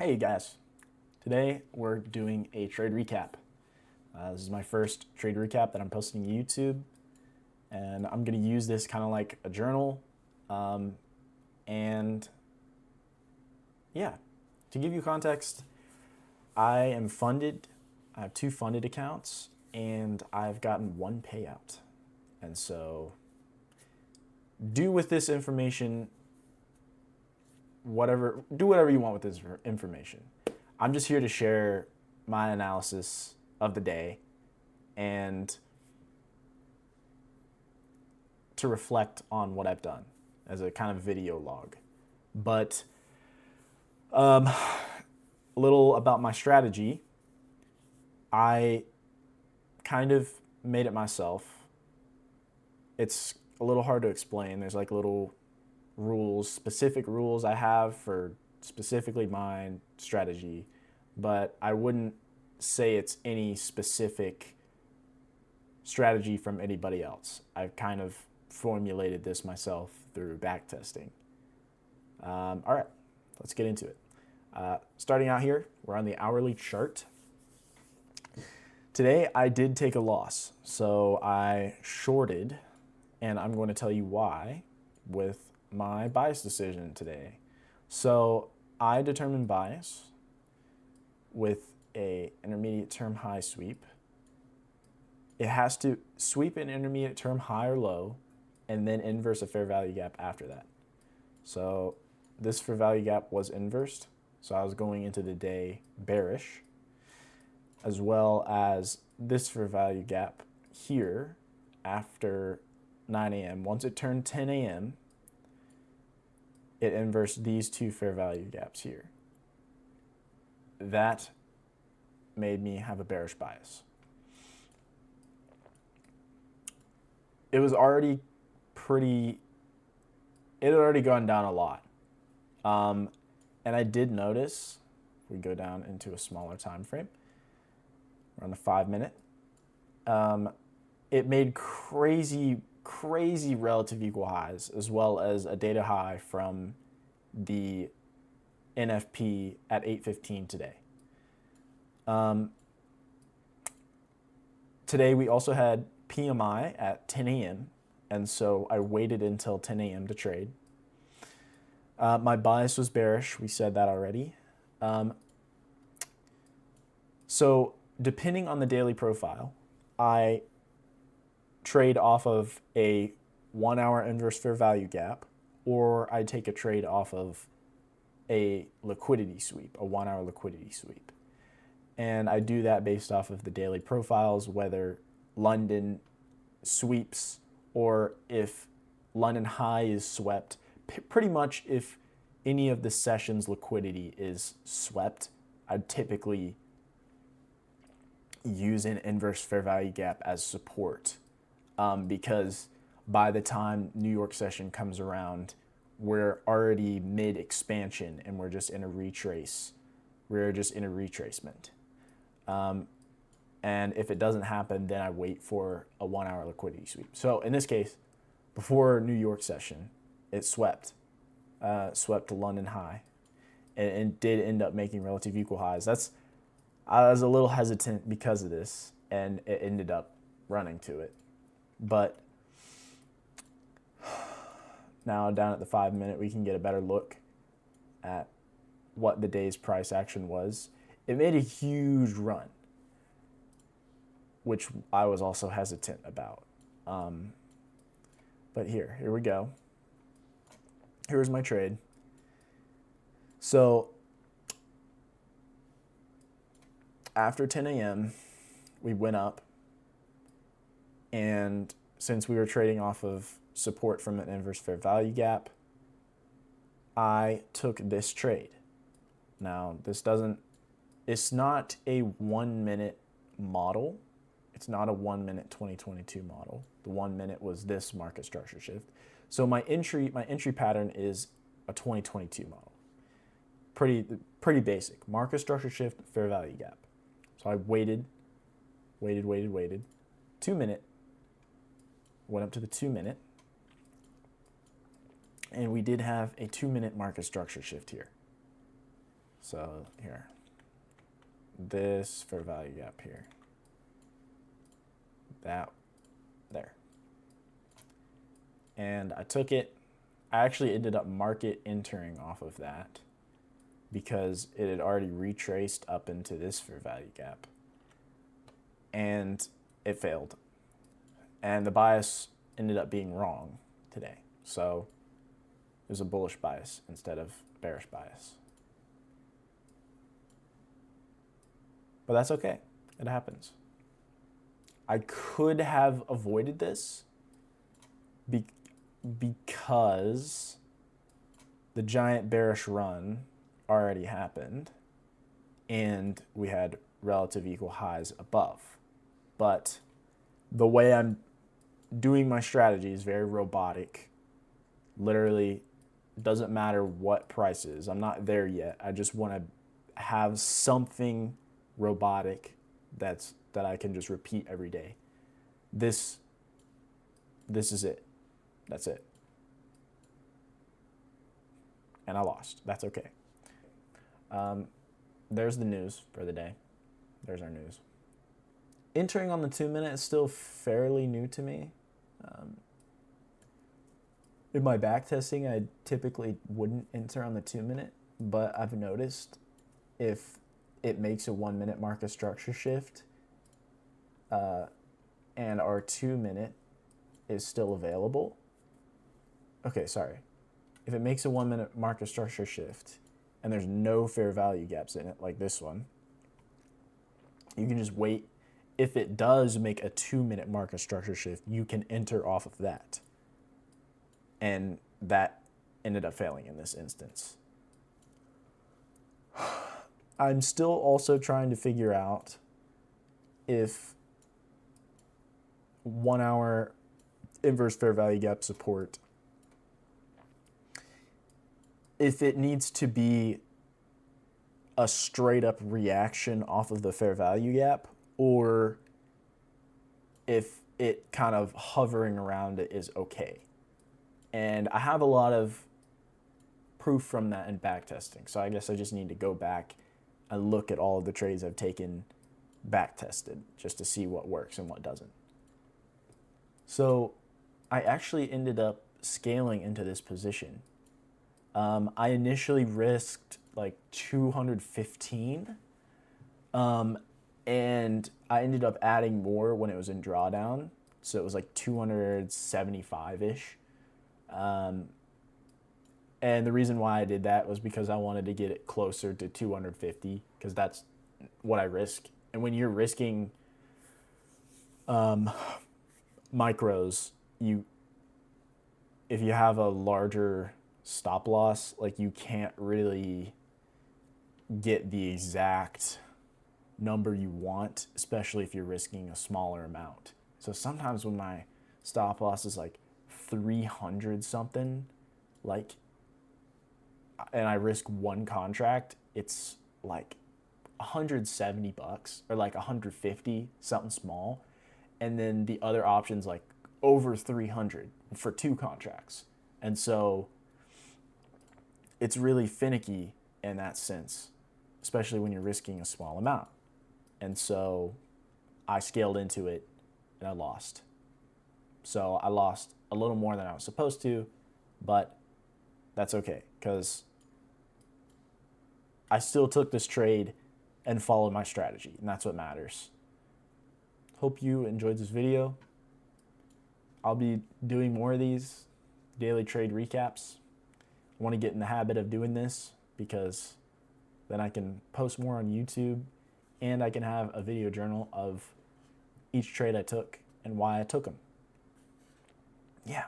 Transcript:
Hey guys, today we're doing a trade recap. This is my first trade recap that I'm posting to YouTube, and I'm going to use this kind of like a journal. Um, and yeah, to give you context, I am funded. I have two funded accounts, and I've gotten one payout. And so, do with this information do whatever you want with this information. I'm just here to share my analysis of the day and to reflect on what I've done as a kind of video log. But a little about my strategy. I kind of made it myself. It's a little hard to explain. There's like little rules, specific rules I have for specifically my strategy, but I wouldn't say it's any specific strategy from anybody else. I've kind of formulated this myself through back testing. All right, let's get into it. Starting out here, we're on the hourly chart. Today I did take a loss, so I shorted, and I'm going to tell you why with my bias decision today. So I determined bias with a intermediate term high sweep. It has to sweep an intermediate term high or low and then inverse a fair value gap after that. So this fair value gap was inversed, so I was going into the day bearish, as well as this fair value gap here after 9 a.m. Once it turned 10 a.m., it inversed these two fair value gaps here. That made me have a bearish bias. It was already it had already gone down a lot. And I did notice, if we go down into a smaller time frame, we're on the 5 minute, it made crazy relative equal highs, as well as a data high from the NFP at 8:15 today. Today we also had PMI at 10 a.m., and so I waited until 10 a.m. to trade. My bias was bearish. We said that already. So depending on the daily profile, I trade off of a 1 hour inverse fair value gap, or I take a trade off of a liquidity sweep, a 1 hour liquidity sweep. And I do that based off of the daily profiles, whether London sweeps or if London high is swept. Pretty much if any of the session's liquidity is swept, I'd typically use an inverse fair value gap as support, because by the time New York session comes around, we're already mid-expansion and we're just in a retrace. We're just in a retracement. And if it doesn't happen, then I wait for a 1 hour liquidity sweep. So in this case, before New York session, it swept to London high, and did end up making relative equal highs. I was a little hesitant because of this, and it ended up running to it. But now down at the 5 minute, we can get a better look at what the day's price action was. It made a huge run, which I was also hesitant about. But here we go. Here's my trade. So after 10 a.m., we went up, and since we were trading off of support from an inverse fair value gap, I took this trade. Now, it's not a 1 minute model. It's not a 1 minute 2022 model. The 1 minute was this market structure shift. So my entry pattern is a 2022 model. Pretty basic. Market structure shift, fair value gap. So I waited. 2 minute. Went up to the 2 minute. And we did have a 2 minute market structure shift here. So here, this fair value gap here, that there. And I took it. I actually ended up market entering off of that because it had already retraced up into this fair value gap. And it failed. And the bias ended up being wrong today. So it was a bullish bias instead of bearish bias. But that's okay. It happens. I could have avoided this because the giant bearish run already happened and we had relative equal highs above. But the way I'm doing my strategy is very robotic. Literally, doesn't matter what price is. I'm not there yet. I just want to have something robotic that I can just repeat every day. This is it. That's it. And I lost. That's okay. There's the news for the day. There's our news. Entering on the 2-minute is still fairly new to me. In my backtesting, I typically wouldn't enter on the 2-minute, but I've noticed if it makes a 1-minute market structure shift and our 2-minute is still available. Okay, sorry. If it makes a 1-minute market structure shift and there's no fair value gaps in it, like this one, you can just wait. If it does make a 2-minute market structure shift, you can enter off of that. And that ended up failing in this instance. I'm still also trying to figure out if 1 hour inverse fair value gap support, if it needs to be a straight up reaction off of the fair value gap, or if it kind of hovering around it is okay. And I have a lot of proof from that in backtesting. So I guess I just need to go back and look at all of the trades I've taken backtested just to see what works and what doesn't. So I actually ended up scaling into this position. I initially risked like 215, and I ended up adding more when it was in drawdown. So it was like 275-ish. And the reason why I did that was because I wanted to get it closer to 250 because that's what I risk. And when you're risking micros, if you have a larger stop loss, like you can't really get the exact number you want, especially if you're risking a smaller amount. So sometimes when my stop loss is like 300 something, like, and I risk one contract, it's like $170 or like 150, something small. And then the other option's like over 300 for 2 contracts. And so it's really finicky in that sense, especially when you're risking a small amount. And so I scaled into it and I lost. So I lost a little more than I was supposed to, but that's okay because I still took this trade and followed my strategy, and that's what matters. Hope you enjoyed this video. I'll be doing more of these daily trade recaps. I want to get in the habit of doing this because then I can post more on YouTube and I can have a video journal of each trade I took and why I took them. Yeah.